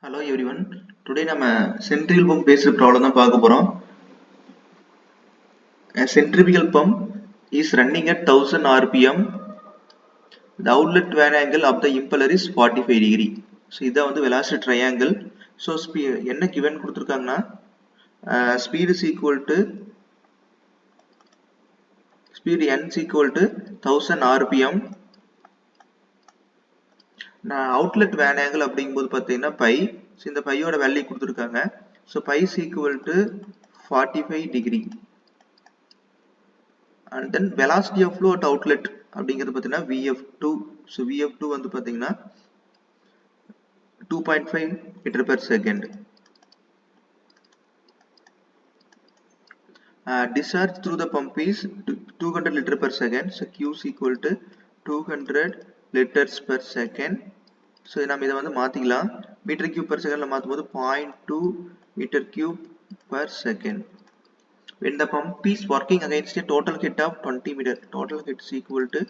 Hello everyone. Today நம்ம centrifugal pump based problem தான் பார்க்க போறோம். A centrifugal pump is running at 1000 rpm. The outlet van angle of the impeller is 45 degree. So இத வந்து velocity triangle. So என்ன given கொடுத்திருக்காங்கன்னா speed is equal to speed n is equal to 1000 rpm. நான் outlet van angle அப்படிங்கும்போது பார்த்தீங்கன்னா pi. So இந்த பையோட value கொடுத்திருக்காங்க. So pi is equal to 45 degree. And then velocity of flow at outlet அப்படிங்கிறது பார்த்தீங்கன்னா vf2. So vf2 வந்து பார்த்தீங்கன்னா 2.5 meter per second. Discharge through the pump is 200 liter per second. So q is equal to 200 liters per second. So நம்ம இதை வந்து மாத்திக்கலாம். Metre cube per second மாத்தும்போது 0.2 meter cube per second. When the pump is working against a total height of 20 meter, total height is equal to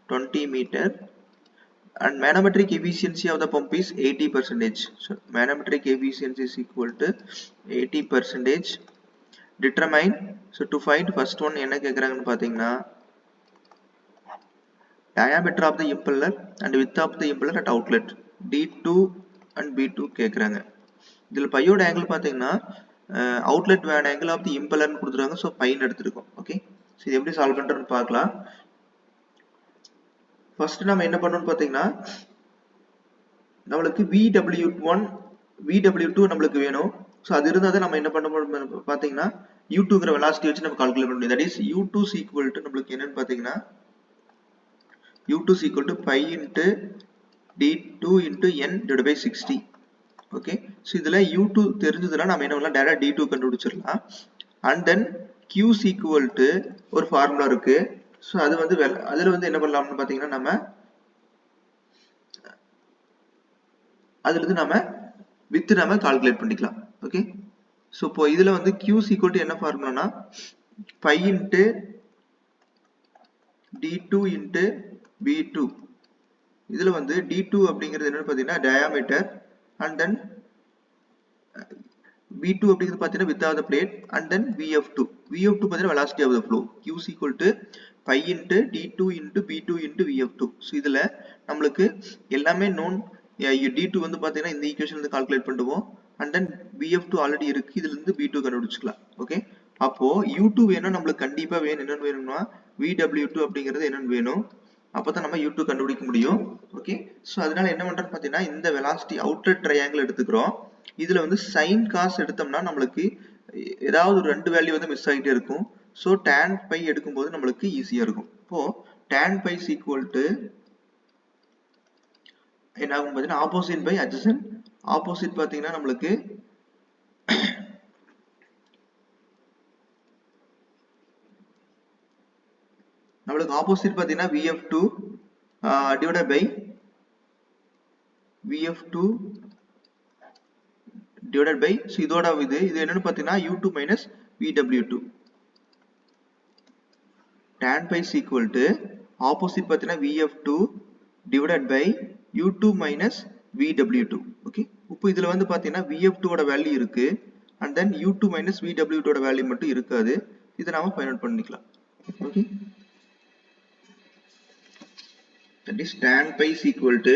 20 meter, and manometric efficiency of the pump is 80%. So manometric efficiency is equal to 80%. Determine. So to find first one என்ன கேக்குறாங்கன்னு பாத்தீங்கன்னா diameter of the impeller and width of the impeller at outlet D2 and B2 கேக்குறாங்க. இதுல பையோட angle பாத்தீங்கன்னா outlet van angle of the impeller னு கொடுத்திருக்காங்க. So by ன்னு எடுத்துருக்கோம். ஓகே. சோ இது எப்படி சால்வ் பண்றதுன்னு பார்க்கலாம். ஃபர்ஸ்ட் நாம என்ன பண்ணனும்னு பாத்தீங்கன்னா நமக்கு VW1 VW2 நமக்கு வேணும். சோ அது இருந்தா தான் நம்ம என்ன பண்ண பாத்தீங்கன்னா U2ங்கற velocity வச்சு நம்ம கால்குலேட் பண்ண முடியும். That is U2 is equal to நமக்கு என்னன்னு பாத்தீங்கன்னா U2 is equal to pi into D2 into N divided by 60. Okay. So இதுல U2 தெரிஞ்சதுனா நாம என்ன பண்ணலாம் direct D2 கண்டுபிடிச்சிரலாம். And then Q is equal to ஒரு ஃபார்முலா இருக்கு. சோ அது வந்து அதுல வந்து என்ன பண்ணலாம்னு பாத்தீங்கன்னா நம்ம அதுல இருந்து நாம width நாம கால்குலேட் பண்ணிக்கலாம். ஓகே. சோ இப்போ இதுல வந்து Q is equal to என்ன ஃபார்முலானா pi into D2 into B2. இதுல வந்து D2 அப்படிங்கிறது என்னன்னு பாத்தீங்கன்னா diameter and then V2 அப்படிங்கிறது பாத்தீங்கன்னா width of the plate and then VF2 பாத்தீங்கன்னா velocity of the flow. Q is equal to pi into D2 into B2 into VF2. So இதுல நமக்கு எல்லாமே known. D2 வந்து பாத்தீங்கன்னா இந்த ஈக்குவேஷன்ல இருந்து கால்குலேட் பண்ணுவோம் and then VF2 ஆல்ரெடி இருக்கு. இதுல இருந்து B2 கண்டுபிடிச்சுக்கலாம். ஓகே. அப்போ U2 வேணும் நமக்கு கண்டிப்பா வேணும். என்னன்னு வேணும்னா VW2 அப்படிங்கிறது என்னன்னு வேணும். அப்பதான் நம்ம U2 கண்டுபிடிக்க முடியும். ஓகே. சோ அதனால என்ன பண்றோம்னு பாத்தீங்கன்னா இந்த velocity outlet triangle எடுத்துக்கிறோம். இதுல வந்து sin cos எடுத்தோம்னா நமக்கு ஏதாவது ஒரு ரெண்டு வேல்யூ வந்து மிஸ் ஆகிட்டே இருக்கும். சோ tan pi எடுக்கும்போது நமக்கு ஈஸியா இருக்கும். இப்போ tan pi is equal to என்ன ஆகும் பாத்தீங்கன்னா opposite by adjacent. opposite பாத்தீங்கன்னா நமக்கு opposite பாத்தீங்கன்னா VF2 divided by VF2 divided by so இதோட இது என்னன்னு பாத்தீங்கன்னா U2 minus VW2. tan pi is equal to opposite பாத்தீங்கன்னா VF2 divided by U2 minus VW2. Okay. இப்போ இதுல வந்து பாத்தீங்கன்னா VF2 ஓட வேல்யூ இருக்கு and then U2 minus VW2 ஓட வேல்யூ மட்டும் இருக்காது. இத நாம ஃபைண்ட் அவுட் பண்ணிக்கலாம். Okay. That is tan pi is equal to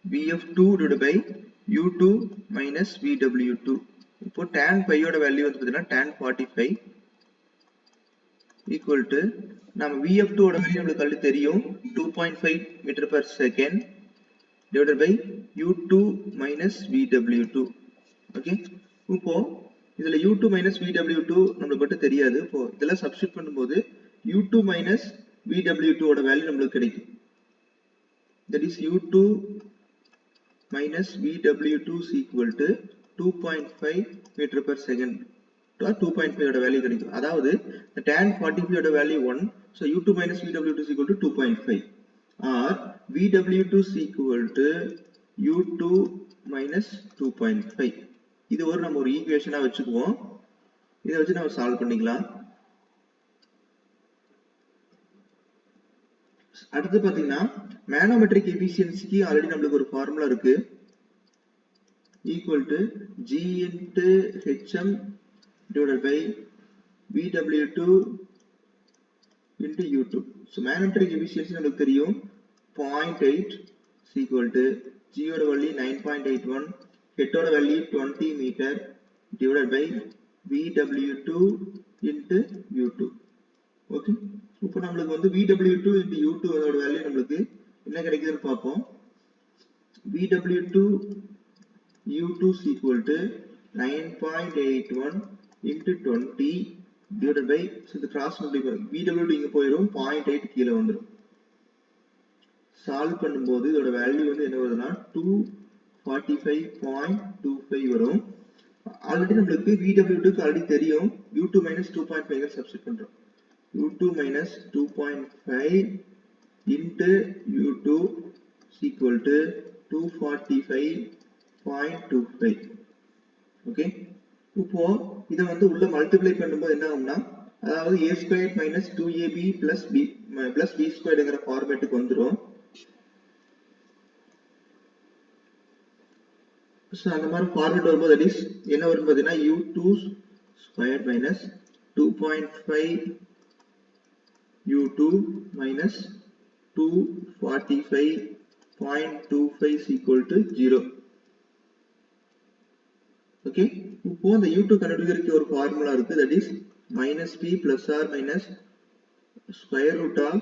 VF2 divided by U2 minus VW2. இப்போ tan pi ஓட வேல்யூ வந்து பாத்தீங்கன்னா tan 45 equal to நம்ம VF2 ஓட வேல்யூ நமக்கு ஆல்ரெடி தெரியும் 2.5 meter per second divided by U2 minus VW2. Okay. இப்போ இதுல U2 minus VW2 நமக்கு மட்டும் தெரியாது. இப்போ இதெல்லாம் சப்ஸ்டிட்யூட் பண்ணும்போது U2 minus VW2 ஓட வேல்யூ நமக்கு கிடைக்கும். That is U2 minus VW2 is equal to 2.5 meter per second. 2.5 ஓட வேல்யூ கிடைக்கும். அதாவது tan 45 ஓட value 1. So U2 minus VW2 is equal to 2.5 or VW2 is equal to U2 minus 2.5. இது நம்ம ஒரு ஈக்குவேஷனா வச்சுக்குவோம். இதை வச்சு நம்ம சால்வ் பண்ணிக்கலாம். அடுத்து பாத்தீங்கன்னா மேனோமெட்ரிக் எஃபிஷியன்சிக்கு ஆல்ரெடி நம்மளுக்கு ஒரு ஃபார்முலா இருக்கு, equal to G into HM divided by VW2 into U2. So manometric efficiency நமக்கு தெரியும் 0.8 is equal to G ஓட வேல்யூ 9.81, H ஓட value 20 metre divided by VW2 into U2. Okay, இப்போ நம்மளுக்கு வந்து VW2 into U2 அதோட value நம்மளுக்கு என்ன கிடைக்குதுன்னு பார்ப்போம். VW2 U2 is equal to 9.81 into 20 divided by, so the cross multiply VW2 இங்க போயிரும் 0.8 கீழ வந்துரும். சால்வ் பண்ணும்போது இதோட வேல்யூ வந்து என்ன வருதுன்னா 245.25 வரும். ஆல்ரெடி நம்மளுக்கு VW2 க்கு ஆல்ரெடி தெரியும், U2 minus 2.5 சப்ஸ்டிட் பண்றோம். U2 minus 2.5 into U2 is equal to 245.25. Okay, இப்போ இதை வந்து உள்ள மல்டிப்ளை பண்ணும்போது என்ன ஆகும்னா, அதாவது a square minus 2ab plus b ஸ்கொயர்ங்கிற ஃபார்மேட்டுக்கு வந்துடும். அந்த மாதிரி ஃபார்மேட் வரும்போது தட் இஸ் என்ன வரும் பார்த்தீங்கன்னா u2 square minus 2.5 u2 minus 245.25 is equal to 0. Okay, இப்போ அந்த U2 கண்டுபிடிக்கிறதுக்கு ஒரு ஃபார்முலா இருக்கு, that is minus b plus or minus square root of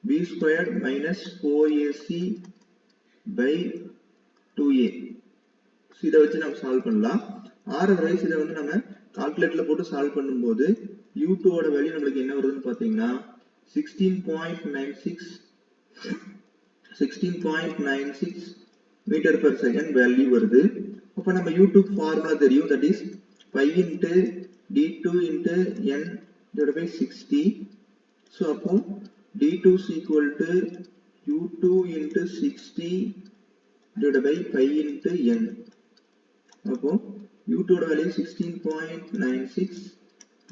b squared minus 4ac by 2a. இதை வச்சு நம்ம சால்வ் பண்ணலாம். அதர்வைஸ் இதை வந்து நம்ம கால்குலேட்டர்ல போட்டு சால்வ் பண்ணும்போது U2 ஓட வேல்யூ நம்மளுக்கு என்ன வருதுன்னு பாத்தீங்கன்னா 16.96 மீட்டர் per second வேல்யூ வருது. அப்ப நம்ம U2 ஃபார்முலா தெரியும், that is pi into d2 into n divided by 60. so அப்போ d2 is equal to U2 into 60 divided by pi into n. அப்போ U2 ஓட value 16.96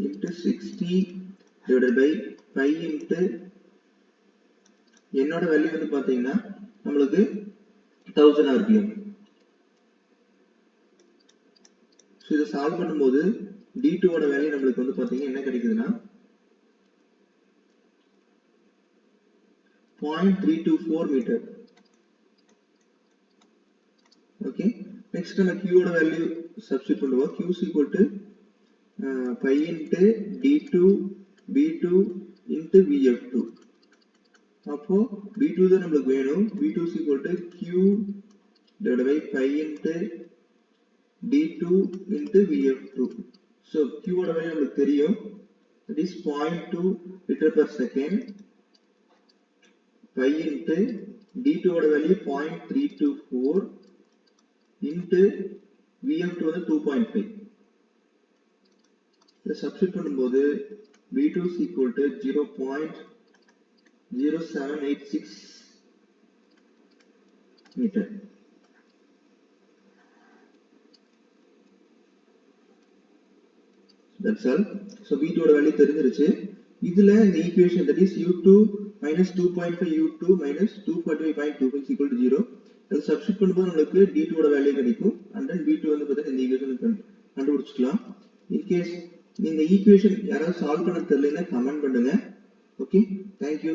into 60 divided by pi into n ஓட value வந்து பாத்தீங்கன்னா நம்மளுக்கு 1000 rpm. So இத solve பண்ணும்போது d2 ஓட வேல்யூ நம்மளுக்கு வந்து பாத்தீங்கன்னா என்ன கிடைக்குதுன்னா 0.324 மீட்டர். ஓகே, நெக்ஸ்ட் நம்ம q ஓட வேல்யூ சப்ஸ்டிட் பண்ணுவோம். q is equal to pi into d2 b2 into vf2. அப்போ b2 தான் நமக்கு வேணும். b2 is equal to q divided by pi into d2 into vf2. so q ஓட value நமக்கு தெரியும், that is 0.2 liter per second. pi into d2 ஓட value 0.324 into vf2 வந்து 2.5. இதை சப்ஸ்டிட் பண்ணும்போது b2 is equal to 0.0786 meter. That's all. So B2 ஓட value தெரிஞ்சிருச்சு. இதுல இந்த equation that is U2 minus 2.5 U2 minus 245.25 is equal to 0. அதை substitute பண்ணும்போது நமக்கு D2 ஓட வேல்யூ கிடைக்கும். and then B2 வந்து பார்த்தா இந்த ஈக்குவேஷன் கண்டுபிடிச்சுக்கலாம். in case இந்த ஈக்குவேஷன் யாராவது சால்வ் பண்ண தெரியலனா கமெண்ட் பண்ணுங்க. Okay, thank you.